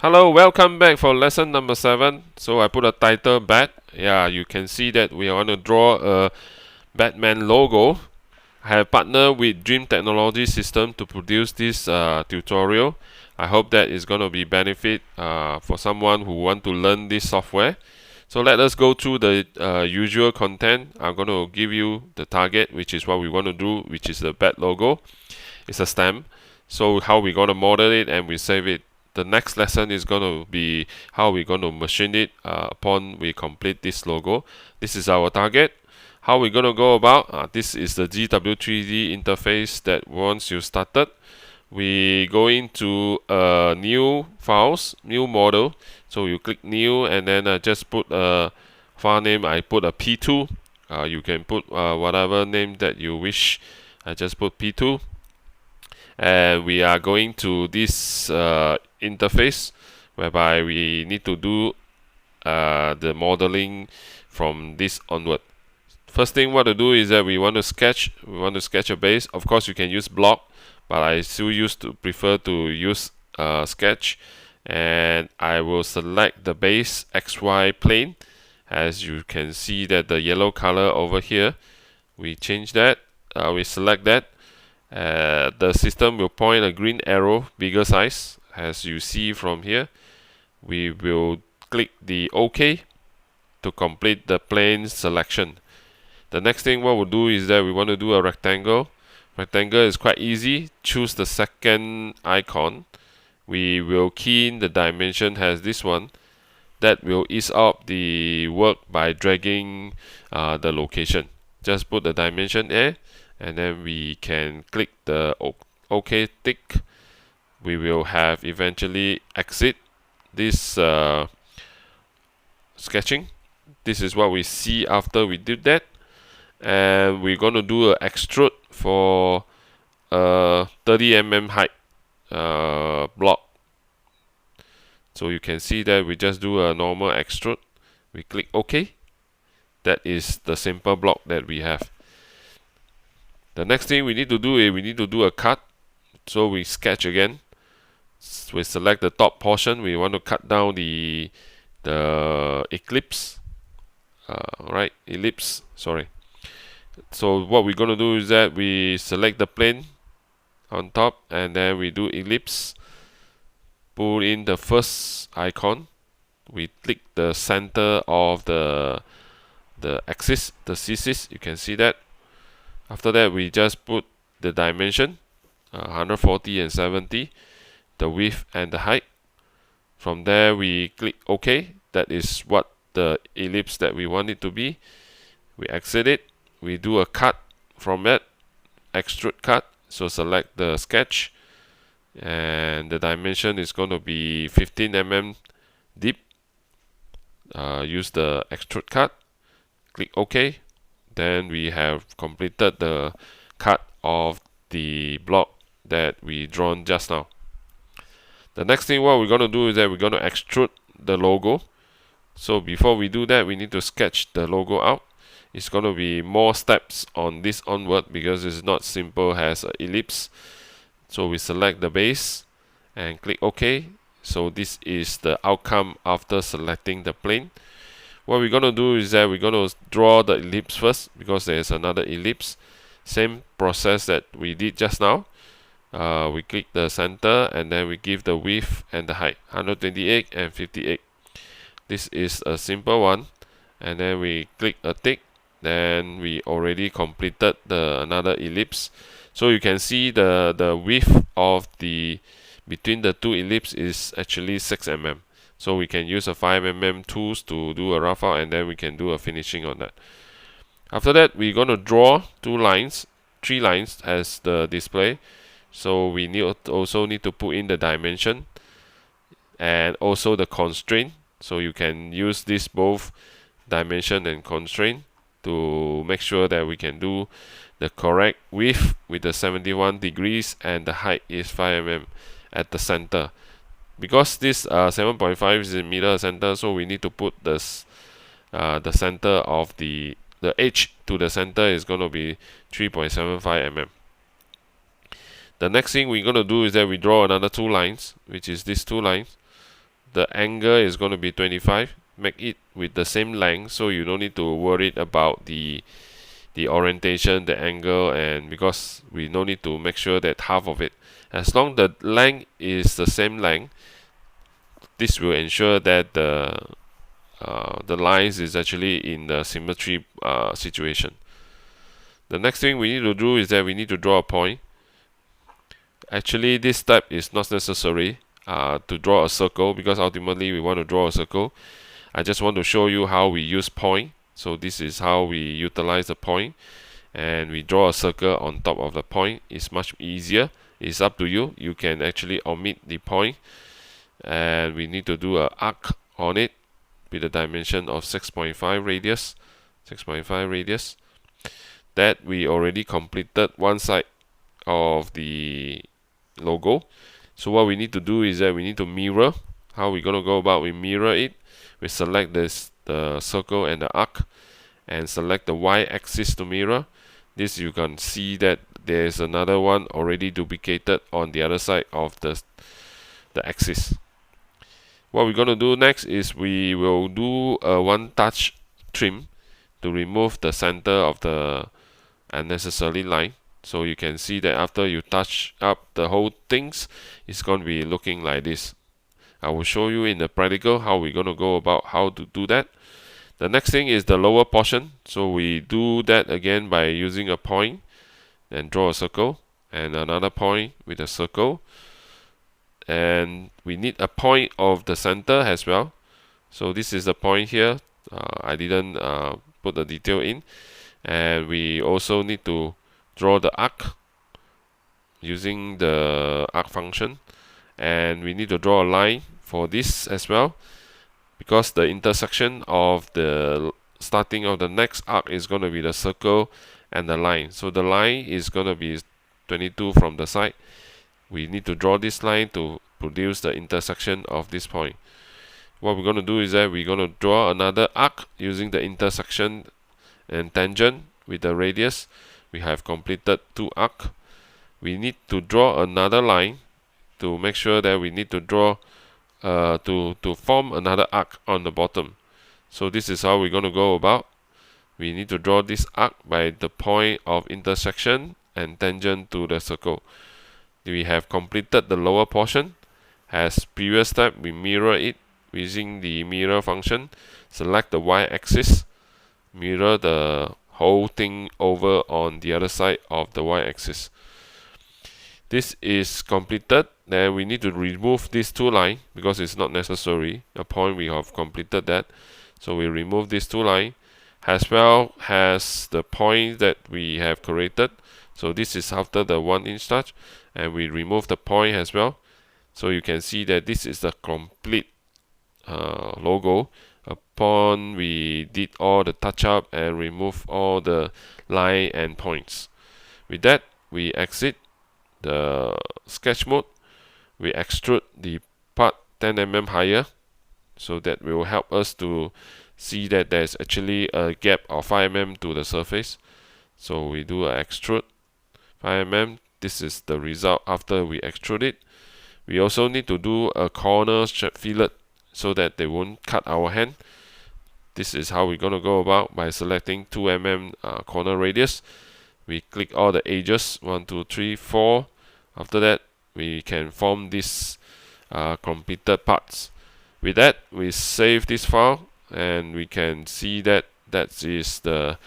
Hello, welcome back for lesson number 7. So I put a title bat. Yeah, you can see that we want to draw a Batman logo. I have partnered with Dream Technology System to produce this tutorial. I hope that is going to be benefit for someone who want to learn this software. So let us go through the usual content. I'm going to give you the target, which is what we want to do, which is the bat logo. It's a stamp. So how we're going to model it and we save it. The next lesson is going to be how we're going to machine it upon we complete this logo. This is our target. How we're going to go about, this is the ZW3D interface that once you started, we go into new files, new model. So you click new and then just put a file name. I put a P2. You can put whatever name that you wish. I just put P2. And we are going to this interface whereby we need to do the modeling from this onward. First thing what to do is that we want to sketch a base. Of course you can use block, but I still prefer to use sketch, and I will select the base XY plane. As you can see that the yellow color over here, we change that, we select that. The system will point a green arrow, bigger size, as you see from here. We will click the OK to complete the plane selection. The next thing what we'll do is that we want to do a rectangle. Rectangle is quite easy. Choose the second icon. We will key in the dimension as this one. That will ease up the work by dragging the location. Just put the dimension there, and then we can click the OK tick. We will have eventually exit this sketching. This is what we see after we did that, and we're going to do an extrude for 30 mm height block. So you can see that we just do a normal extrude. We click OK. That is the simple block that we have. The next thing we need to do is we need to do a cut. So we sketch again. We select the top portion. We want to cut down the ellipse. Right, ellipse. Sorry. So what we're going to do is that we select the plane on top, and then we do ellipse. Pull in the first icon. We click the center of the axis, the CC. You can see that. After that, we just put the dimension, 140 and 70, the width and the height. From there, we click OK. That is what the ellipse that we want it to be. We exit it. We do a cut from it, extrude cut. So select the sketch, and the dimension is going to be 15 mm deep. Use the extrude cut. Click OK. Then we have completed the cut of the block that we drawn just now. The next thing what we're going to do is that we're going to extrude the logo. So before we do that, we need to sketch the logo out. It's going to be more steps on this onward because it's not simple as an ellipse. So we select the base and click OK. So this is the outcome after selecting the plane. What we're going to do is that we're going to draw the ellipse first because there's another ellipse. Same process that we did just now. We click the center and then we give the width and the height, 128 and 58. This is a simple one. And then we click a tick. Then we already completed another ellipse. So you can see the width of between the two ellipses is actually 6 mm. So we can use a 5 mm tools to do a rough out, and then we can do a finishing on that. After that, we're going to draw 3 lines as the display. So we also need to put in the dimension and also the constraint. So you can use this both dimension and constraint to make sure that we can do the correct width with the 71 degrees and the height is 5 mm at the center. Because this 7.5 is in middle center, so we need to put this the center of the edge to the center is going to be 3.75 mm. The next thing we're going to do is that we draw another 2 lines, which is these 2 lines. the angle is going to be 25. Make it with the same length, so you don't need to worry about the orientation, the angle, and because we no need to make sure that half of it, as long the length is the same length, this will ensure that the lines is actually in the symmetry situation. The next thing we need to do is that we need to draw a point. Actually, this step is not necessary to draw a circle, because ultimately we want to draw a circle. I just want to show you how we use point. So this is how we utilize the point, and we draw a circle on top of the point. It's much easier. It's up to you. You can actually omit the point, and we need to do an arc on it with a dimension of 6.5 radius. 6.5 radius. That we already completed one side of the logo. So what we need to do is that we need to mirror. How we're gonna go about? We mirror it. We select the circle and the arc, and select the y-axis to mirror. This you can see that there's another one already duplicated on the other side of the axis. What we're gonna do next is we will do a one touch trim to remove the center of the unnecessary line. So you can see that after you touch up the whole things, it's going to be looking like this. I will show you in the practical how we're going to go about how to do that. The next thing is the lower portion. So we do that again by using a point and draw a circle, and another point with a circle, and we need a point of the center as well. So this is the point here. I didn't put the detail in, and we also need to draw the arc using the arc function, and we need to draw a line for this as well, because the intersection of the starting of the next arc is going to be the circle and the line. So the line is going to be 22 from the side. We need to draw this line to produce the intersection of this point. What we're going to do is that we're going to draw another arc using the intersection and tangent with the radius. We have completed two arcs. We need to draw another line to make sure that we need to draw to form another arc on the bottom. So this is how we're going to go about. We need to draw this arc by the point of intersection and tangent to the circle. We have completed the lower portion. As previous step, we mirror it using the mirror function. Select the y-axis, mirror the whole thing over on the other side of the y-axis. This is completed. Then we need to remove these two lines because it's not necessary. A point, we have completed that. So we remove these two lines as well as the point that we have created. So this is after the 1-inch touch, and we remove the point as well. So you can see that this is the complete logo upon we did all the touch up and remove all the line and points. With that, we exit the sketch mode. We extrude the part 10 mm higher, so that will help us to see that there's actually a gap of 5 mm to the surface. So we do an extrude 5 mm. This is the result after we extrude it. We also need to do a corner fillet so that they won't cut our hand. This is how we're going to go about by selecting 2 mm corner radius. We click all the edges, 1, 2, 3, 4. After that, we can form these completed parts. With that, we save this file, and we can see that that is the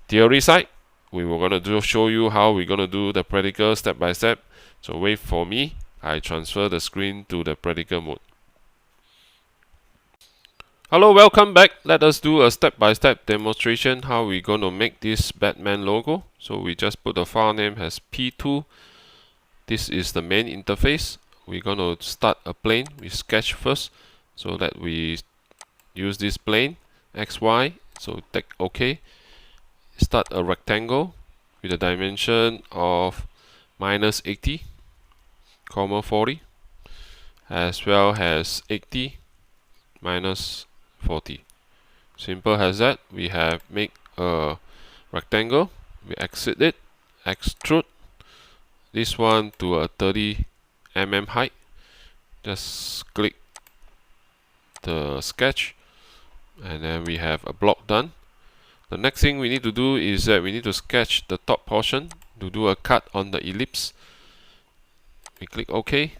theory side. We were going to show you how we're going to do the practical step by step. So wait for me. I transfer the screen to the practical mode. Hello, welcome back. Let us do a step-by-step demonstration how we're going to make this Batman logo. So we just put the file name as P2. This is the main interface. We're going to start a plane. We sketch first so that we use this plane XY. So take OK. Start a rectangle with a dimension of -80, 40, as well as 80, -40. Simple as that. We have make a rectangle. We exit it, extrude this one to a 30 mm height. Just click the sketch, and then we have a block done. The next thing we need to do is that we need to sketch the top portion to do a cut on the ellipse. We click OK.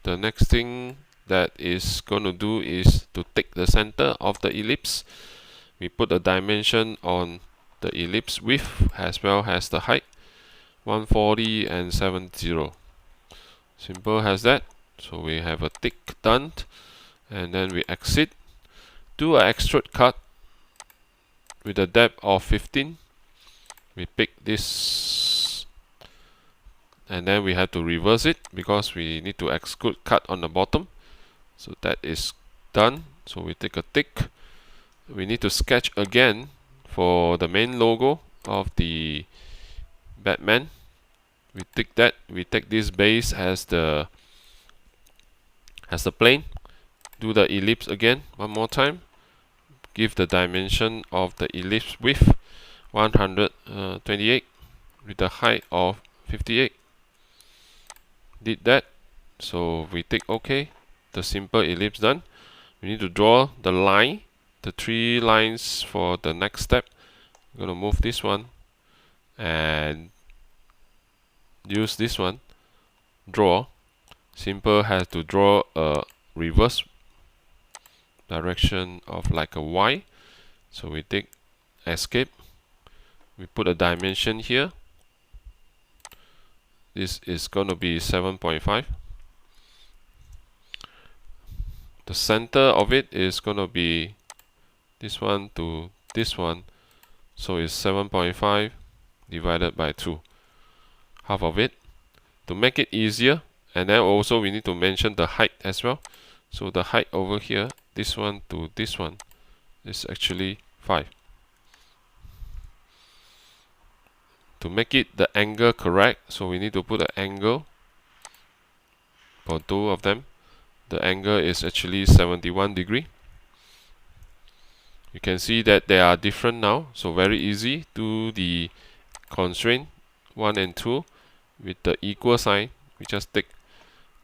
The next thing that is going to do is to take the center of the ellipse. We put a dimension on the ellipse width as well as the height, 140 and 70. Simple as that. So we have a tick done, and then we exit. Do an extrude cut with a depth of 15. We pick this, and then we have to reverse it because we need to extrude cut on the bottom. So that is done. So we take a tick. We need to sketch again for the main logo of the Batman. We tick that. We take this base as the plane. Do the ellipse again one more time. Give the dimension of the ellipse width 128 with the height of 58. Did that. So we tick OK. The simple ellipse done. We need to draw the line, the 3 lines for the next step. I'm going to move this one and use this one. Draw. Simple has to draw a reverse direction of like a Y. So we take escape. We put a dimension here. This is going to be 7.5. The center of it is going to be this one to this one. So it's 7.5 divided by 2. Half of it. To make it easier, and then also we need to mention the height as well. So the height over here, this one to this one, is actually 5. To make it the angle correct, so we need to put an angle for 2 of them. The angle is actually 71 degree. You can see that they are different now, so very easy. Do the constraint 1 and 2 with the equal sign. We just take,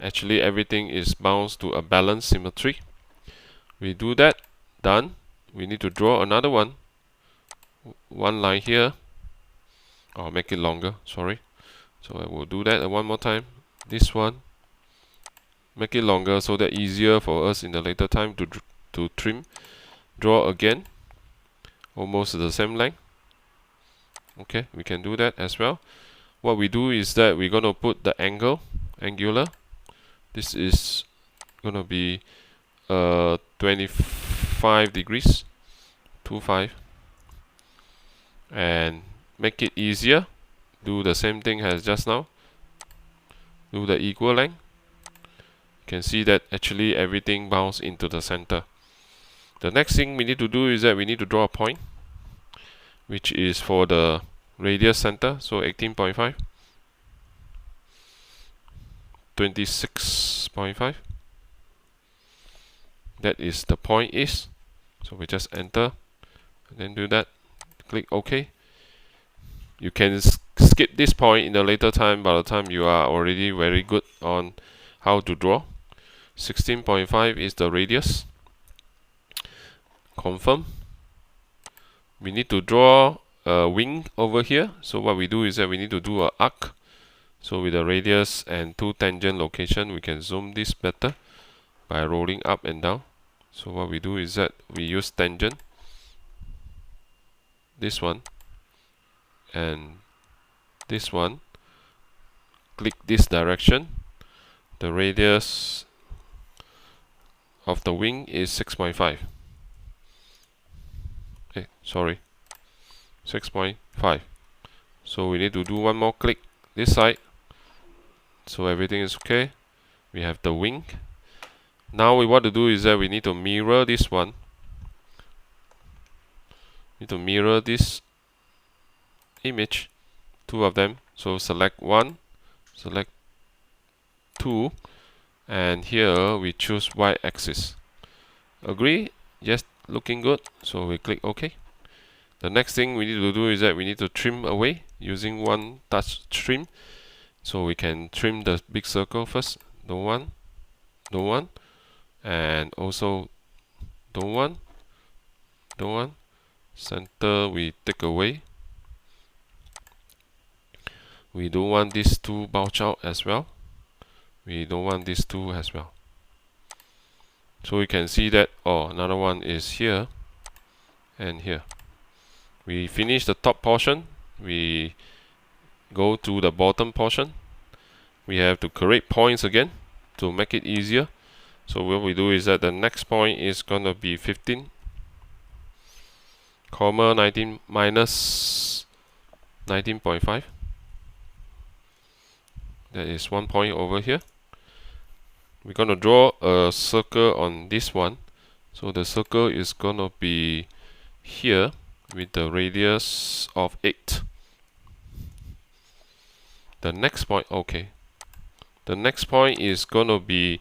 actually everything is bounced to a balanced symmetry. We do that, done. We need to draw another one line here, or make it longer, sorry. So I will do that one more time. This one, make it longer so that easier for us in the later time to trim. Draw again, almost the same length. Okay, we can do that as well. What we do is that we're going to put the angular. This is going to be 25 degrees, 25. And make it easier, do the same thing as just now. Do the equal length. You can see that actually everything bounces into the center. The next thing we need to do is that we need to draw a point, which is for the radius center. So 18.5, 26.5. That is the point is. So we just enter and then do that. Click OK. You can skip this point in the later time by the time you are already very good on how to draw. 16.5 is the radius. Confirm. We need to draw a wing over here. So what we do is that we need to do an arc. So with the radius and 2 tangent location, we can zoom this better by rolling up and down. So what we do is that we use tangent, this one and this one. Click this direction. The radius of the wing is 6.5. Okay, sorry, 6.5. So we need to do one more click this side. So everything is okay. We have the wing. Now what to do is that we need to mirror this one. Need to mirror this image, 2 of them. So select 1, select 2, and here we choose Y-axis. Agree? Yes, looking good. So we click OK. The next thing we need to do is that we need to trim away using one touch trim. So we can trim the big circle first. No one, and also don't want, center we take away. We don't want these two bulge out as well. We don't want these two as well. So we can see that, oh, another one is here and here. We finish the top portion. We go to the bottom portion. We have to create points again to make it easier. So what we do is that the next point is gonna be 15, comma 19 minus 19.5. That is 1 point over here. We're gonna draw a circle on this one. So the circle is gonna be here with the radius of 8. The next point, okay. The next point is gonna be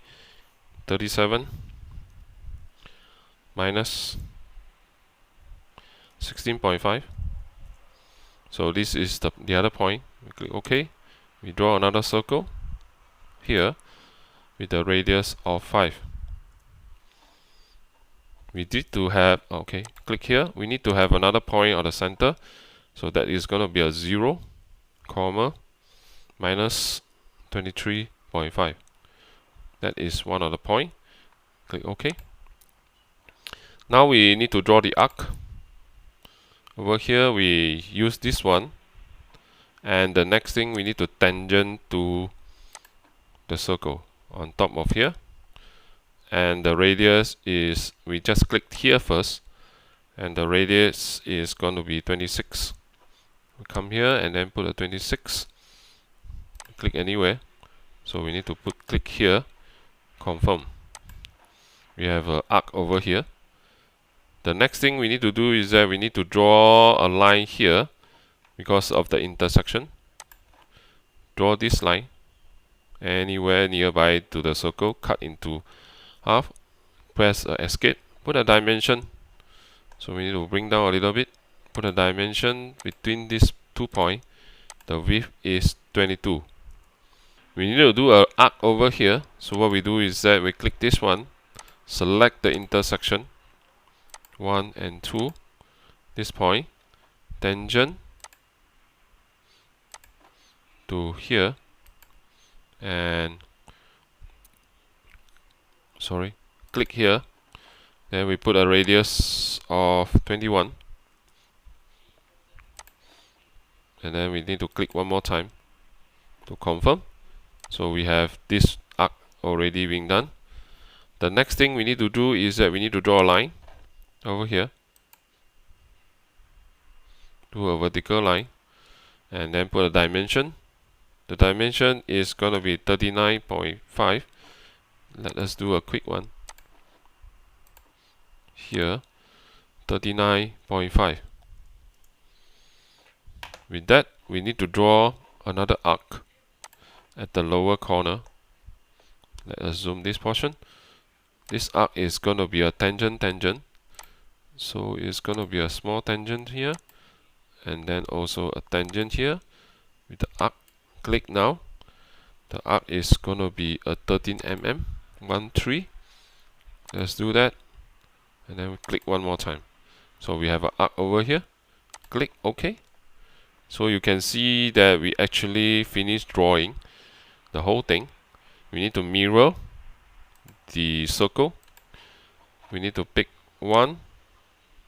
37 minus 16.5. So this is the other point. We click OK. We draw another circle here with the radius of 5. We need to have, okay, click here. We need to have another point on the center. So that is going to be a 0, comma, minus 23.5. That is one of the point. Click OK. Now we need to draw the arc. Over here we use this one. And the next thing we need to tangent to the circle on top of here. And the radius is, we just clicked here first, and the radius is going to be 26. We come here and then put a 26. Click anywhere. So we need to click here, confirm. We have an arc over here. The next thing we need to do is that we need to draw a line here because of the intersection. Draw this line anywhere nearby to the circle, cut into half, press escape, put a dimension. So we need to bring down a little bit, put a dimension between these 2 points. The width is 22. We need to do an arc over here. So what we do is that we click this one, select the intersection 1 and 2, this point, tangent to here, and click here. Then we put a radius of 21, and then we need to click one more time to confirm. So we have this arc already being done. The next thing we need to do is that we need to draw a line over here, do a vertical line, and then put a dimension. The dimension is going to be 39.5. Let us do a quick one. Here, 39.5. With that, we need to draw another arc at the lower corner. Let us zoom this portion. This arc is going to be a tangent. So it's going to be a small tangent here, and then also a tangent here with the arc. Click now. The arc is going to be a 13 mm, 1, 3. Let's do that. And then we click one more time. So we have an arc over here. Click OK. So you can see that we actually finished drawing the whole thing. We need to mirror the circle. We need to pick 1,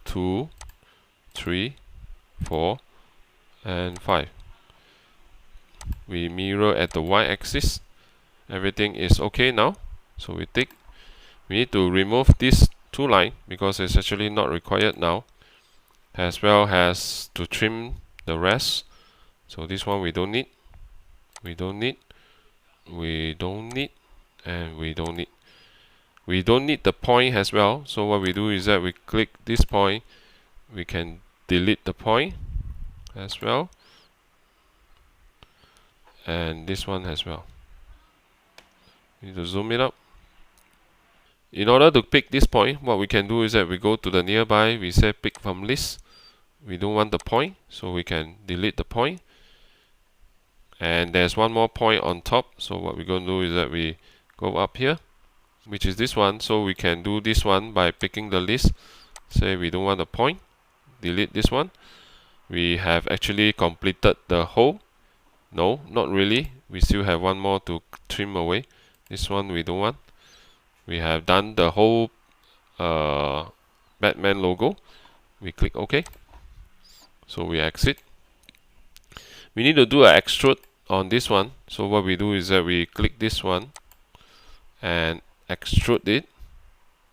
2, 3, 4, and 5. We mirror at the y-axis. Everything is okay now. So we need to remove these 2 lines because it's actually not required now, as well as to trim the rest. So this one we don't need, we don't need, we don't need, and we don't need. We don't need the point as well. So what we do is that we click this point. We can delete the point as well, and this one as well. We need to zoom it up. In order to pick this point, what we can do is that we go to the nearby, we say pick from list. We don't want the point, so we can delete the point. And there's one more point on top, so what we're going to do is that we go up here, which is this one. So we can do this one by picking the list. Say we don't want a point, delete this one. We have actually completed the whole. No, not really. We still have one more to trim away. This one we don't want. We have done the whole Batman logo. We click OK. So we exit. We need to do an extrude on this one. So what we do is that we click this one and extrude it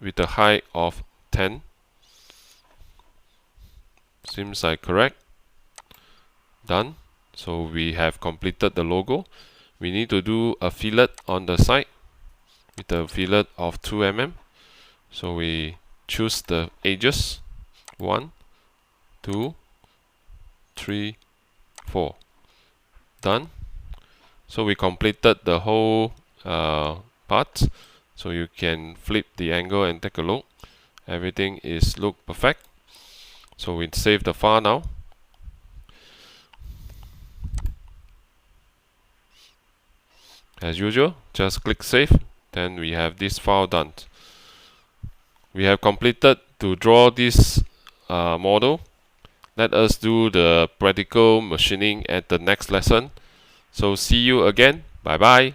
with a height of 10. Seems like correct. Done. So we have completed the logo. We need to do a fillet on the side with a fillet of 2 mm. So we choose the edges. 1, 2, 3, 4. Done. So we completed the whole part. So you can flip the angle and take a look. Everything is look perfect. So we save the file now. As usual, just click save. Then we have this file done. We have completed to draw this model. Let us do the practical machining at the next lesson. So see you again. Bye bye.